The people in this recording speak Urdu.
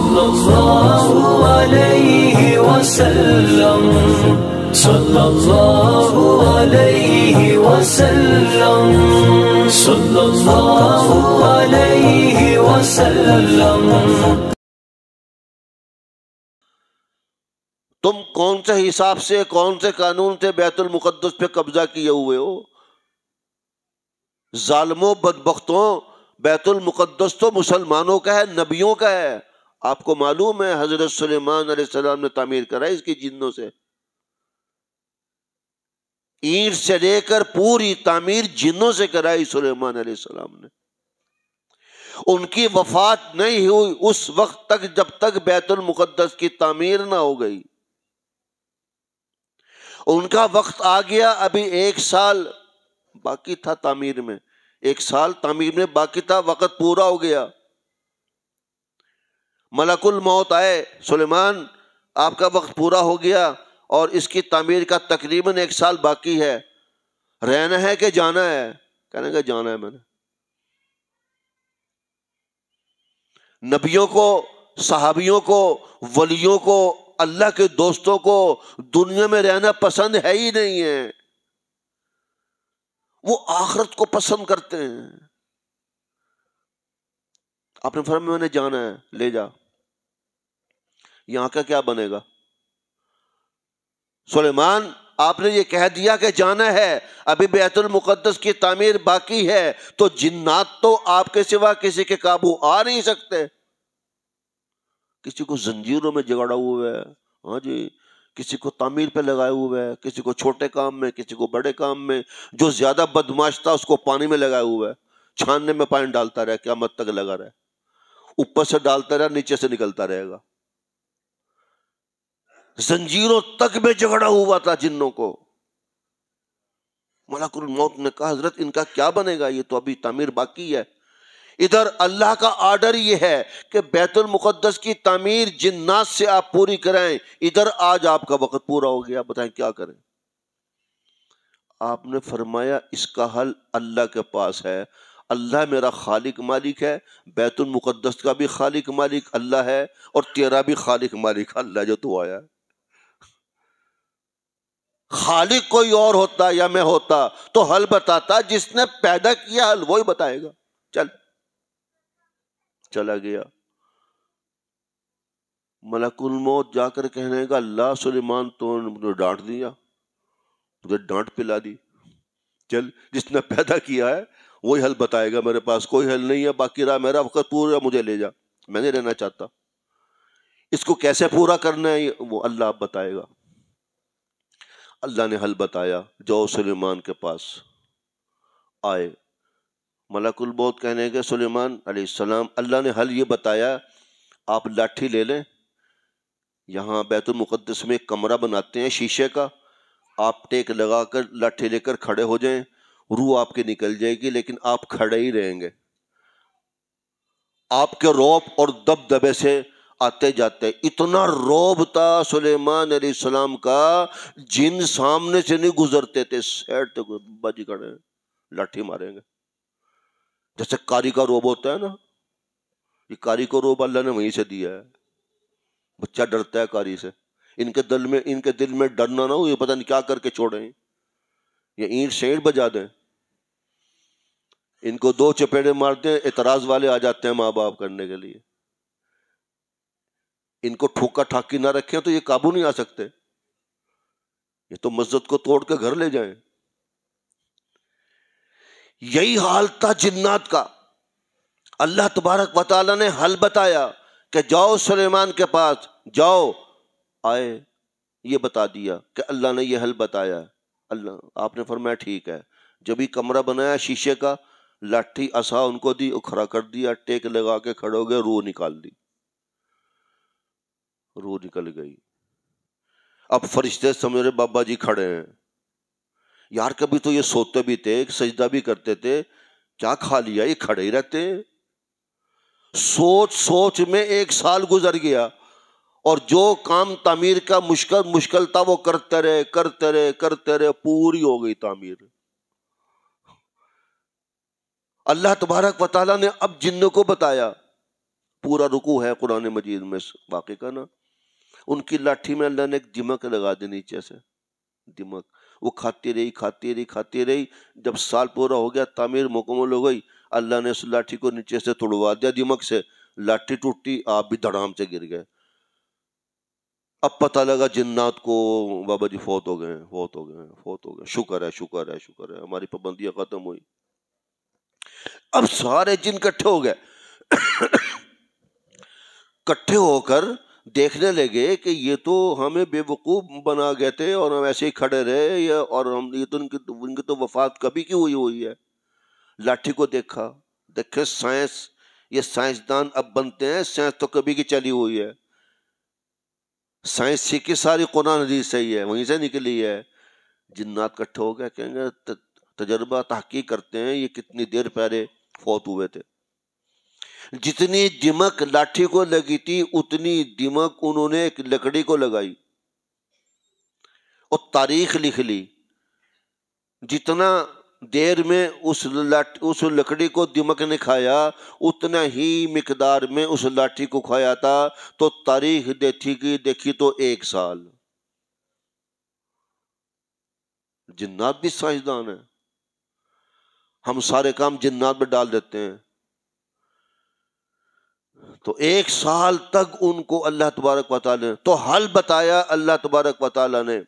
صلی اللہ علیہ وسلم صلی اللہ علیہ وسلم صلی اللہ علیہ وسلم۔ تم کون سے حساب سے، کون سے قانون سے بیت المقدس پہ قبضہ کیے ہوئے ہو؟ ظالموں، بدبختوں، بیت المقدس تو مسلمانوں کا ہے، نبیوں کا ہے۔ آپ کو معلوم ہے حضرت سلیمان علیہ السلام نے تعمیر کرائی اس کی جنوں سے، اینٹ سے لے کر پوری تعمیر جنوں سے کرائی سلیمان علیہ السلام نے۔ ان کی وفات نہیں ہوئی اس وقت تک جب تک بیت المقدس کی تعمیر نہ ہو گئی۔ ان کا وقت آ گیا، ابھی 1 سال باقی تھا تعمیر میں، 1 سال تعمیر میں باقی تھا، وقت پورا ہو گیا۔ ملک الموت آئے، سلیمان آپ کا وقت پورا ہو گیا اور اس کی تعمیر کا تقریباً 1 سال باقی ہے، رہنا ہے کہ جانا ہے؟ کہنے کا جانا ہے۔ میں نے نبیوں کو، صحابیوں کو، ولیوں کو، اللہ کے دوستوں کو دنیا میں رہنا پسند ہے ہی نہیں ہے، وہ آخرت کو پسند کرتے ہیں۔ آپ نے فرمایا میں نے جانا ہے، لے جا، یہاں کا کیا بنے گا؟ سلیمان آپ نے یہ کہہ دیا کہ جانا ہے، ابھی بیت المقدس کی تعمیر باقی ہے، تو جنات تو آپ کے سوا کسی کے قابو آ نہیں سکتے۔ کسی کو زنجیروں میں جگڑا ہوا ہے، ہاں جی، کسی کو تعمیر پہ لگائے ہوئے ہے، کسی کو چھوٹے کام میں، کسی کو بڑے کام میں۔ جو زیادہ بدماش تھا اس کو پانی میں لگایا ہوا ہے، چھاننے میں پانی ڈالتا رہے، قیامت تک لگا رہے، اوپر سے ڈالتا رہے، نیچے سے نکلتا رہے گا۔ زنجیروں تک میں جگڑا ہوا تھا جنوں کو۔ ملک الموت نے کہا حضرت ان کا کیا بنے گا، یہ تو ابھی تعمیر باقی ہے۔ ادھر اللہ کا آرڈر یہ ہے کہ بیت المقدس کی تعمیر جنات سے آپ پوری کرائیں، ادھر آج آپ کا وقت پورا ہو گیا، بتائیں کیا کریں؟ آپ نے فرمایا اس کا حل اللہ کے پاس ہے، اللہ میرا خالق مالک ہے، بیت المقدس کا بھی خالق مالک اللہ ہے، اور تیرا بھی خالق مالک اللہ جو تو آیا ہے۔ خالق کوئی اور ہوتا یا میں ہوتا تو حل بتاتا، جس نے پیدا کیا حل وہی بتائے گا۔ چلا گیا۔ ملک الموت جا کر کہنے گا اللہ سلیمان تو نے مجھے ڈانٹ دیا، مجھے ڈانٹ پلا دی، چل جس نے پیدا کیا ہے وہی حل بتائے گا، میرے پاس کوئی حل نہیں ہے، باقی رہا میرا وقت پورا، مجھے لے جا، میں نہیں رہنا چاہتا، اس کو کیسے پورا کرنا ہے وہ اللہ بتائے گا۔ اللہ نے حل بتایا، جو سلیمان کے پاس آئے۔ ملک الموت کہنے کے سلیمان علیہ السلام اللہ نے حل یہ بتایا، آپ لاٹھی لے لیں، یہاں بیت المقدس میں ایک کمرہ بناتے ہیں شیشے کا، آپ ٹیک لگا کر لاٹھی لے کر کھڑے ہو جائیں، روح آپ کی نکل جائے گی لیکن آپ کھڑے ہی رہیں گے، آپ کے رعب اور دبدبے سے آتے جاتے۔ اتنا رعب تھا سلیمان علیہ السلام کا، جن سامنے سے نہیں گزرتے تھے، سیٹ تک بج کھڑے لاٹھی ماریں گے، جیسے کاری کا روب ہوتا ہے نا، یہ کاری کو روب اللہ نے وہیں سے دیا ہے۔ بچہ ڈرتا ہے کاری سے، ان کے دل میں ڈرنا نہ ہو، یہ پتہ نہیں کیا کر کے چھوڑیں، یہ اینٹ شینٹ بجا دیں، ان کو 2 چپیڑے مارتے ہیں، اعتراض والے آ جاتے ہیں ماں باپ کرنے کے لیے، ان کو ٹھوکا ٹھاکی نہ رکھیں تو یہ قابو نہیں آ سکتے، یہ تو مسجد کو توڑ کے گھر لے جائیں۔ یہی حال تھا جنات کا۔ اللہ تبارک و تعالیٰ نے حل بتایا کہ جاؤ سلیمان کے پاس جاؤ، آئے، یہ بتا دیا کہ اللہ نے یہ حل بتایا۔ اللہ آپ نے فرمایا ٹھیک ہے، جب ہی کمرہ بنایا شیشے کا، لاٹھی عصا ان کو دی، کھڑا کر دیا، ٹیک لگا کے کھڑے ہو گئے، روح نکال دی، روح نکل گئی۔ اب فرشتے سمجھ رہے بابا جی کھڑے ہیں، یار کبھی تو یہ سوتے بھی تھے، سجدہ بھی کرتے تھے، کیا کھا لیا، یہ کھڑے ہی رہتے ہیں۔ سوچ سوچ میں 1 سال گزر گیا، اور جو کام تعمیر کا مشکل تھا وہ کرتے رہے، پوری ہو گئی تعمیر۔ اللہ تبارک و تعالیٰ نے اب جنوں کو بتایا، پورا رکوع ہے قرآن مجید میں واقع کا نا. ان کی لاٹھی میں اللہ نے ایک دمک لگا دی نیچے سے، دمک. وہ کھاتی رہی. جب سال پورا ہو گیا، تعمیر مکمل ہو گئی، اللہ نے اس لاٹھی کو نیچے سے توڑوا دیا دمک سے. لاٹھی ٹوٹی، آپ بھی دھڑام سے گر گئے. اب پتہ لگا جنات کو بابا جی فوت ہو گئے. شکر ہے ہماری پابندیاں ختم ہوئی. اب سارے جن کٹھے ہو گئے، کٹھے ہو کر دیکھنے لگے کہ یہ تو ہمیں بے وقوف بنا گئے تھے اور ہم ایسے ہی کھڑے رہے، اور ہم یہ تو ان کی تو وفات کبھی کی ہوئی ہے. لاٹھی کو دیکھے سائنس، یہ سائنسدان اب بنتے ہیں، سائنس تو کبھی کی چلی ہوئی ہے. سائنس سیکھی ساری قرآن حدیث سے ہی ہے، وہیں سے نکلی ہے. جنات کٹھے ہو گئے، کہیں گے تجربہ تحقیق کرتے ہیں یہ کتنی دیر پہلے فوت ہوئے تھے. جتنی دمک لاٹھی کو لگی تھی اتنی دمک انہوں نے ایک لکڑی کو لگائی اور تاریخ لکھ لی. جتنا دیر میں اس لکڑی کو دمک نے کھایا اتنا ہی مقدار میں اس لاٹھی کو کھایا تھا. تو تاریخ دیکھی تو 1 سال. جنات بھی سائنسدان ہیں، ہم سارے کام جنات میں ڈال دیتے ہیں. تو 1 سال تک ان کو اللہ تبارک و تعالی نے تو حل بتایا. اللہ تبارک و تعالی نے